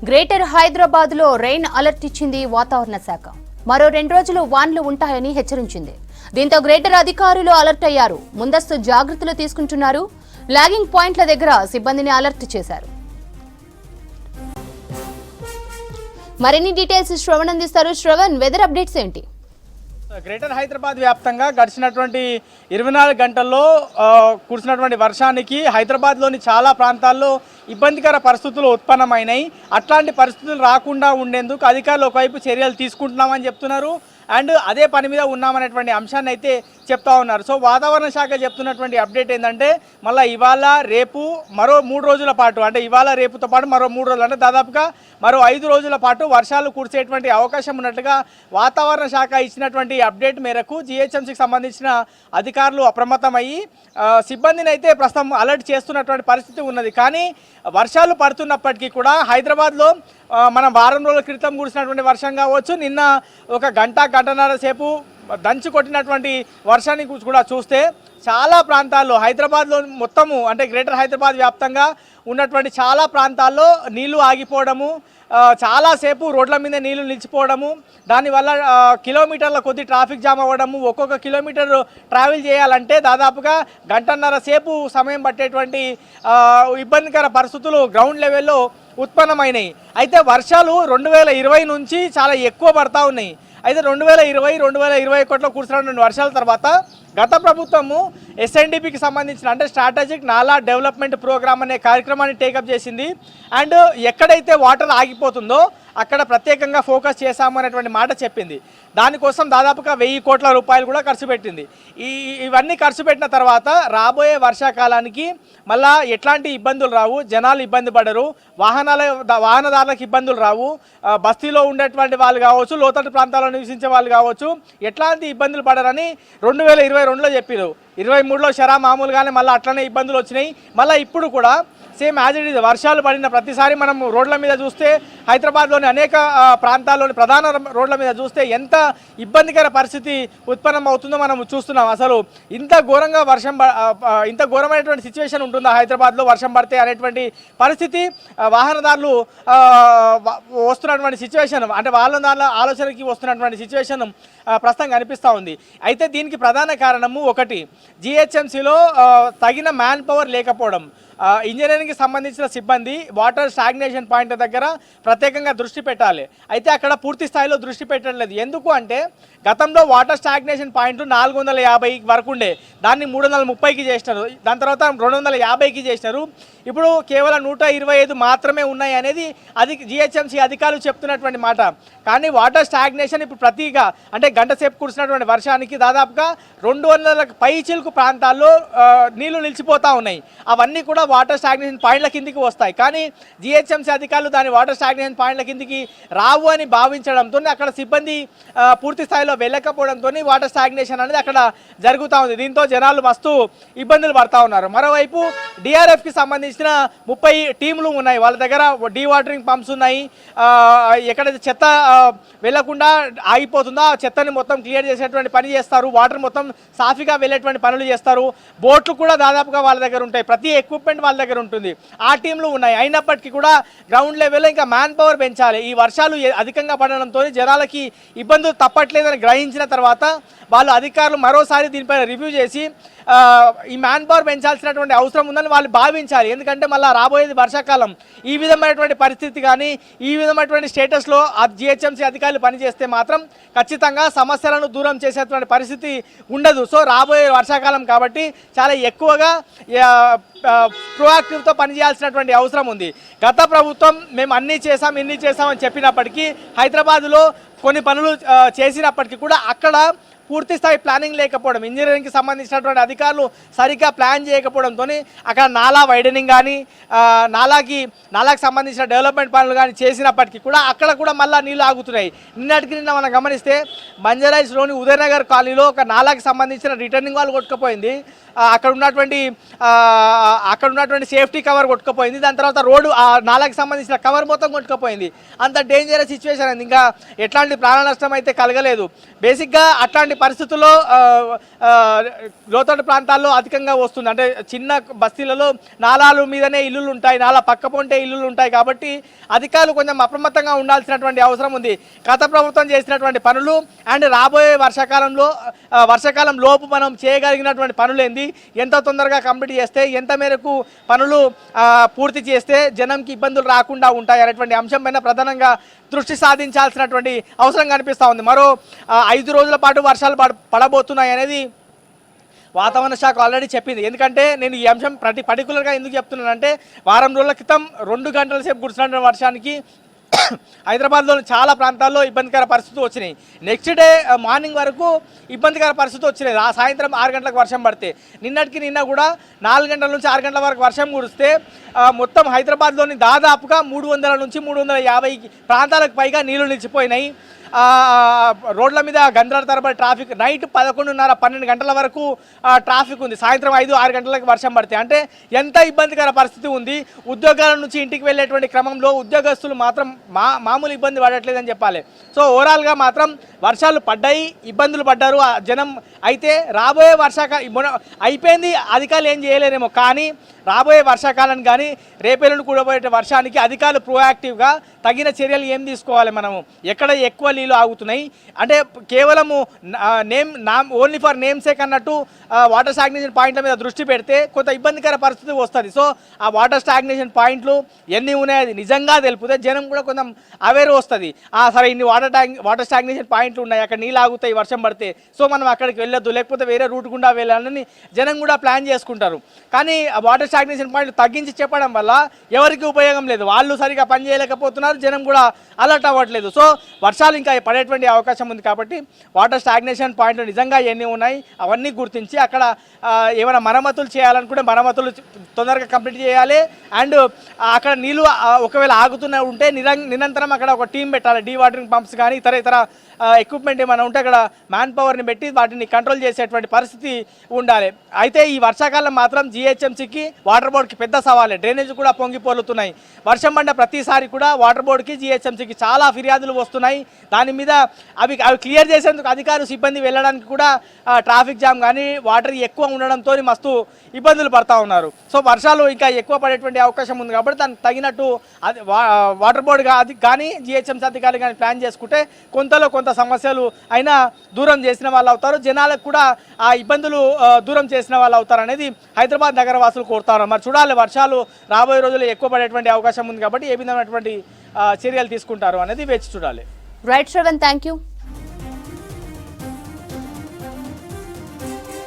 Greater Hyderabad లో rain alert ఇచ్చింది వాతావరణ శాఖ. మరో 2 రోజులు వాన్లు ఉంటాయని హెచ్చరించింది. దీంతో గ్రేటర్ అధికారులు అలర్ట్ అయ్యారు. ముందస్తు జాగ్రత్తలు తీసుకుంటున్నారు. లాగింగ్ పాయింట్ల దగ్గర సిబ్బందిని అలర్ట్ చేశారు. మరిన్ని డీటెయిల్స్ శ్రవణ్ అందిస్తారు. శ్రవణ్, వెదర్ అప్డేట్స్ ఏంటి? గ్రేటర్ హైదరాబాద్ వ్యాప్తంగా గడిచినటువంటి 24 గంటల్లో కురిసినటువంటి వర్షానికి హైదరాబాద్లోని చాలా ప్రాంతాల్లో ఇబ్బందికర పరిస్థితులు ఉత్పన్నమైనాయి. అట్లాంటి పరిస్థితులు రాకుండా ఉండేందుకు అధికారులు ఒకవైపు చర్యలు తీసుకుంటున్నామని చెప్తున్నారు. అండ్ అదే పని మీద ఉన్నామనేటువంటి అంశాన్ని అయితే చెప్తా ఉన్నారు. సో వాతావరణ శాఖ చెప్తున్నటువంటి అప్డేట్ ఏంటంటే మళ్ళీ ఇవాళ రేపు మరో 3 రోజుల పాటు, అంటే ఇవాళ రేపుతో పాటు మరో 3 రోజులు, అంటే దాదాపుగా మరో 5 రోజుల పాటు వర్షాలు కురిసేటువంటి అవకాశం ఉన్నట్టుగా వాతావరణ శాఖ ఇచ్చినటువంటి అప్డేట్ మేరకు జిహెచ్ఎంసీకి సంబంధించిన అధికారులు అప్రమత్తమయ్యి సిబ్బందిని అయితే ప్రస్తుతం అలర్ట్ చేస్తున్నటువంటి పరిస్థితి ఉన్నది. కానీ వర్షాలు పడుతున్నప్పటికీ కూడా హైదరాబాద్లో మనం వారం రోజుల క్రితం కురిసినటువంటి వర్షం కావచ్చు, నిన్న ఒక గంటన్నర సేపు దంచి కొట్టినటువంటి వర్షాన్ని కూడా చూస్తే చాలా ప్రాంతాల్లో హైదరాబాద్లో మొత్తము, అంటే గ్రేటర్ హైదరాబాద్ వ్యాప్తంగా ఉన్నటువంటి చాలా ప్రాంతాల్లో నీళ్లు ఆగిపోవడము, చాలాసేపు రోడ్ల మీద నీళ్లు నిలిచిపోవడము, దానివల్ల కిలోమీటర్ల కొద్ది ట్రాఫిక్ జామ్ అవ్వడము, ఒక్కొక్క కిలోమీటర్ ట్రావెల్ చేయాలంటే దాదాపుగా గంటన్నర సేపు సమయం పట్టేటువంటి ఇబ్బందికర పరిస్థితులు గ్రౌండ్ లెవెల్లో ఉత్పన్నమైనాయి. అయితే వర్షాలు 2020 నుంచి చాలా ఎక్కువ పడతా ఉన్నాయి. అయితే 2020-2021లో కురిసినటువంటి వర్షాల తర్వాత గత ప్రభుత్వము ఎస్ఎన్డిపికి సంబంధించిన, అంటే స్ట్రాటజిక్ నాలా డెవలప్మెంట్ ప్రోగ్రామ్ అనే కార్యక్రమాన్ని టేకప్ చేసింది. అండ్ ఎక్కడైతే వాటర్ ఆగిపోతుందో అక్కడ ప్రత్యేకంగా ఫోకస్ చేశాము అనేటువంటి మాట చెప్పింది. దానికోసం దాదాపుగా 1000 కోట్ల రూపాయలు కూడా ఖర్చు పెట్టింది. ఇవన్నీ ఖర్చు పెట్టిన తర్వాత రాబోయే వర్షాకాలానికి మళ్ళా ఎట్లాంటి ఇబ్బందులు రావు, జనాలు ఇబ్బంది పడరు, వాహనదారులకు ఇబ్బందులు రావు, బస్తీలో ఉండేటువంటి వాళ్ళు కావచ్చు, లోతట్టు ప్రాంతాల్లో నివసించే వాళ్ళు కావచ్చు, ఎట్లాంటి ఇబ్బందులు పడరని 2022లో చెప్పారు. 23లో షరా మామూలుగానే మళ్ళీ అట్లనే ఇబ్బందులు వచ్చినాయి. మళ్ళీ ఇప్పుడు కూడా సేమ్ యాజ్ ఇట్ ఈజ్ వర్షాలు పడిన ప్రతిసారి మనం రోడ్ల మీద చూస్తే హైదరాబాద్లోని అనేక ప్రాంతాల్లోని ప్రధాన రోడ్ల మీద చూస్తే ఎంత ఇబ్బందికర పరిస్థితి ఉత్పన్నం అవుతుందో మనం చూస్తున్నాం. అసలు ఇంత ఘోరమైనటువంటి సిచ్యువేషన్ ఉంటుందా హైదరాబాద్లో వర్షం పడితే అనేటువంటి పరిస్థితి వాహనదారులు వస్తున్నటువంటి సిచ్యువేషన్, అంటే వాళ్ళ ఆలోచనకి వస్తున్నటువంటి సిచ్యువేషన్ ప్రస్తుతం కనిపిస్తూ ఉంది. అయితే దీనికి ప్రధాన కారణము ఒకటి, జిహెచ్ఎంసీలో తగిన మ్యాన్ పవర్ లేకపోవడం. ఇంజనీరింగ్కి సంబంధించిన సిబ్బంది వాటర్ స్టాగ్నేషన్ పాయింట్ దగ్గర ప్రత్యేకంగా దృష్టి పెట్టాలి. అయితే అక్కడ పూర్తి స్థాయిలో దృష్టి పెట్టలేదు. ఎందుకు అంటే గతంలో వాటర్ స్టాగ్నేషన్ పాయింట్ 450 వరకు ఉండే, దాన్ని 330కి చేసినారు, దాని తర్వాత 250కి చేసినారు. ఇప్పుడు కేవలం 125 మాత్రమే ఉన్నాయి అనేది జిహెచ్ఎంసీ అధికారులు చెప్తున్నటువంటి మాట. కానీ వాటర్ స్టాగ్నేషన్ ఇప్పుడు ప్రతిగా, అంటే గంట సేపు కురిసినటువంటి వర్షానికి దాదాపుగా 200 పైచిలుకు ప్రాంతాల్లో నీళ్లు నిలిచిపోతూ ఉన్నాయి. అవన్నీ కూడా వాటర్ స్టాగ్నేషన్ పాయింట్ల కిందికి వస్తాయి. కానీ జిహెచ్ఎంసీ అధికారులు దాని వాటర్ స్టాగ్నేషన్ పాయింట్ల కిందికి రావు అని భావించడంతో అక్కడ సిబ్బంది పూర్తి స్థాయిలో వెళ్ళకపోవడంతో వాటర్ స్టాగ్నేషన్ అనేది అక్కడ జరుగుతూ ఉంది. దీంతో జనాలు మస్తు ఇబ్బందులు పడతా ఉన్నారు. మరోవైపు డిఆర్ఎఫ్కి సంబంధించిన 30 టీంలు ఉన్నాయి. వాళ్ళ దగ్గర డీవాటరింగ్ పంప్స్ ఉన్నాయి. ఎక్కడైతే చెత్త వెళ్లకుండా ఆగిపోతుందో ఆ చెత్తని మొత్తం క్లియర్ చేసేటువంటి పని చేస్తారు. వాటర్ మొత్తం సాఫీగా వెళ్ళేటువంటి పనులు చేస్తారు. బోట్లు కూడా దాదాపుగా వాళ్ళ దగ్గర ఉంటాయి. ప్రతి ఎక్విప్మెంట్ వాళ్ళ దగ్గర ఉంటుంది. ఆ టీంలు ఉన్నాయి. అయినప్పటికీ కూడా గ్రౌండ్ లెవెల్లో ఇంకా మ్యాన్ పవర్ పెంచాలి. ఈ వర్షాలు అధికంగా పడడంతో జనాలకి ఇబ్బందులు తప్పట్లేదని గ్రహించిన తర్వాత వాళ్ళు అధికారులు మరోసారి దీనిపైన రివ్యూ చేసి ఈ మ్యాన్ పవర్ పెంచాల్సినటువంటి అవసరం ఉందని వాళ్ళు భావించాలి. ఎందుకంటే మళ్ళీ రాబోయేది వర్షాకాలం. ఈ విధమైనటువంటి పరిస్థితి కానీ ఈ విధమైనటువంటి స్టేటస్లో జిహెచ్ఎంసీ అధికారులు పనిచేస్తే మాత్రం ఖచ్చితంగా సమస్యలను దూరం చేసేటువంటి పరిస్థితి ఉండదు. సో రాబోయే వర్షాకాలం కాబట్టి చాలా ఎక్కువగా ప్రోయాక్టివ్తో పనిచేయాల్సినటువంటి అవసరం ఉంది. గత ప్రభుత్వం మేము అన్నీ చేసామని చెప్పినప్పటికీ హైదరాబాదులో కొన్ని పనులు చేసినప్పటికీ కూడా అక్కడ పూర్తి స్థాయి ప్లానింగ్ లేకపోవడం, ఇంజనీరింగ్కి సంబంధించినటువంటి అధికారులు సరిగ్గా ప్లాన్ చేయకపోవడంతో అక్కడ నాలా వైడనింగ్ కానీ నాలాకి సంబంధించిన డెవలప్మెంట్ పనులు కానీ చేసినప్పటికీ కూడా అక్కడ కూడా మళ్ళీ నీళ్ళు ఆగుతున్నాయి. నిన్న మనం గమనిస్తే బంజారాహిల్స్లోని ఉదయనగర్ కాలనీలో ఒక నాలాకి సంబంధించిన రిటర్నింగ్ వాళ్ళు కొట్టుకుపోయింది. అక్కడ ఉన్నటువంటి సేఫ్టీ కవర్ కొట్టుకుపోయింది. దాని తర్వాత రోడ్డు నాలాకి సంబంధించిన కవర్ మొత్తం కొట్టుకుపోయింది. అంత డేంజరస్ సిచ్యువేషన్ అయింది. ఇంకా ఎట్లాంటి ప్రాణ నష్టం అయితే కలగలేదు. బేసిక్గా అట్లాంటి పరిస్థితుల్లో లోతట్టు ప్రాంతాల్లో అధికంగా వస్తుంది. అంటే చిన్న బస్తీలలో నాలాల మీదనే ఇల్లులు ఉంటాయి, నాలా పక్క పొంటే ఇల్లులు ఉంటాయి. కాబట్టి అధికారులు కొంచెం అప్రమత్తంగా ఉండాల్సినటువంటి అవసరం ఉంది. గత ప్రభుత్వం చేసినటువంటి పనులు అండ్ రాబోయే వర్షాకాలం లోపు మనం చేయగలిగినటువంటి పనులేంది, ఎంత తొందరగా కంప్లీట్ చేస్తే, ఎంత మేరకు పనులు పూర్తి చేస్తే జనంకి ఇబ్బందులు రాకుండా ఉంటాయి అనేటువంటి అంశం పైన ప్రధానంగా దృష్టి సాధించాల్సినటువంటి అవసరం కనిపిస్తూ ఉంది. మరో 5 రోజుల పాటు వర్షాలు పడబోతున్నాయి అనేది వాతావరణ శాఖ ఆల్రెడీ చెప్పింది. ఎందుకంటే నేను ఈ అంశం పర్టికులర్గా ఎందుకు చెప్తున్నానంటే, వారం రోజుల క్రితం 2 గంటల సేపు కురిసిన వర్షానికి హైదరాబాద్లోని చాలా ప్రాంతాల్లో ఇబ్బందికర పరిస్థితులు వచ్చినాయి. నెక్స్ట్ డే మార్నింగ్ వరకు ఇబ్బందికర పరిస్థితి వచ్చినాయి. సాయంత్రం 6 గంటలకు వర్షం పడితే, నిన్న కూడా 4 గంటల నుంచి 6 గంటల వరకు వర్షం కురిస్తే మొత్తం హైదరాబాద్లోని దాదాపుగా 300 నుంచి 350 ప్రాంతాలకు పైగా నీళ్లు నిలిచిపోయినాయి. రోడ్ల మీద గంటల తరబడి ట్రాఫిక్, నైట్ 11:30-12 గంటల వరకు ట్రాఫిక్ ఉంది. సాయంత్రం 5-6 గంటలకు వర్షం పడితే అంటే ఎంత ఇబ్బందికర పరిస్థితి ఉంది. ఉద్యోగాల నుంచి ఇంటికి వెళ్ళేటువంటి క్రమంలో ఉద్యోగస్తులు మాత్రం మామూలు ఇబ్బంది పడట్లేదని చెప్పాలి. సో ఓవరాల్గా మాత్రం వర్షాలు పడ్డాయి, ఇబ్బందులు పడ్డారు జనం. అయితే రాబోయే అయిపోయింది, అధికారులు ఏం చేయలేరేమో, కానీ రాబోయే వర్షాకాలం కానీ రేపేళ్ళను కూడబోయే వర్షానికి అధికారులు ప్రోయాక్టివ్గా తగిన చర్యలు ఏం తీసుకోవాలి. మనము ఎక్కడ ఎక్కువ నీళ్ళు ఆగుతున్నాయి అంటే కేవలము ఓన్లీ ఫర్ నేమ్ సేక్ అన్నట్టు వాటర్ స్టాగ్నేషన్ పాయింట్ల మీద దృష్టి పెడితే కొంత ఇబ్బందికర పరిస్థితి వస్తుంది. సో ఆ వాటర్ స్టాగ్నేషన్ పాయింట్లు ఎన్ని ఉన్నాయి అది నిజంగా తెలిపితే జనం కూడా కొంచెం అవేర్ వస్తుంది. సరే ఇన్ని వాటర్ స్టాగ్నేషన్ పాయింట్లు ఉన్నాయి, అక్కడ నీళ్ళు ఆగుతాయి వర్షం పడితే, సో మనం అక్కడికి వెళ్ళొద్దు, లేకపోతే వేరే రూట్ గుండా వెళ్ళాలని జనం కూడా ప్లాన్ చేసుకుంటారు. కానీ ఆ వాటర్ స్టాగ్నేషన్ పాయింట్ తగ్గించి చెప్పడం వల్ల ఎవరికి ఉపయోగం లేదు. వాళ్ళు సరిగా పని చేయలేకపోతున్నారు, జనం కూడా అలర్ట్ అవ్వట్లేదు. సో వర్షాలు ఇంకా పడేటువంటి అవకాశం ఉంది. కాబట్టి వాటర్ స్టాగ్నేషన్ పాయింట్లు నిజంగా ఎన్ని ఉన్నాయి అవన్నీ గుర్తించి అక్కడ ఏమైనా మరమ్మతులు చేయాలనుకుంటే మరమ్మతులు తొందరగా కంప్లీట్ చేయాలి. అండ్ అక్కడ నీళ్ళు ఒకవేళ ఆగుతూనే ఉంటే నిరంతరం అక్కడ ఒక టీం పెట్టాలి. డీ వాటరింగ్ పంప్స్ కానీ ఇతర ఎక్విప్మెంట్ ఏమైనా ఉంటే అక్కడ మ్యాన్ పవర్ని పెట్టి వాటిని కంట్రోల్ చేసేటువంటి పరిస్థితి ఉండాలి. అయితే ఈ వర్షాకాలం మాత్రం జిహెచ్ఎంసీకి వాటర్ బోర్డుకి పెద్ద సవాలే. డ్రైనేజ్ కూడా పొంగిపోలుతున్నాయి. వర్షం పడిన ప్రతిసారి కూడా వాటర్ బోర్డుకి జిహెచ్ఎంసీకి చాలా ఫిర్యాదులు వస్తున్నాయి. దాని మీద అవి క్లియర్ చేసేందుకు అధికారులు సిబ్బంది వెళ్ళడానికి కూడా ట్రాఫిక్ జామ్ కానీ వాటర్ ఎక్కువ ఉండడంతో మస్తు ఇబ్బందులు పడతా ఉన్నారు. సో వర్షాలు ఇంకా ఎక్కువ పడేటువంటి అవకాశం ఉంది. కాబట్టి దానికి తగినట్టు వాటర్ బోర్డు కానీ జిహెచ్ఎంసీ అధికారులు కానీ ప్లాన్ చేసుకుంటే కొంత సమస్యలు అయినా దూరం చేసిన వాళ్ళు అవుతారు, జనాలకు కూడా ఆ ఇబ్బందులు దూరం చేసిన వాళ్ళు అవుతారు అనేది హైదరాబాద్ నగర వాసులు కోరుతారు. మరి చూడాలి, వర్షాలు రాబోయే రోజుల్లో ఎక్కువ పడేటువంటి అవకాశం ఉంది. కాబట్టి ఏ విధమైనటువంటి చర్యలు తీసుకుంటారు అనేది వేచి చూడాలి. Right Shravan, thank you.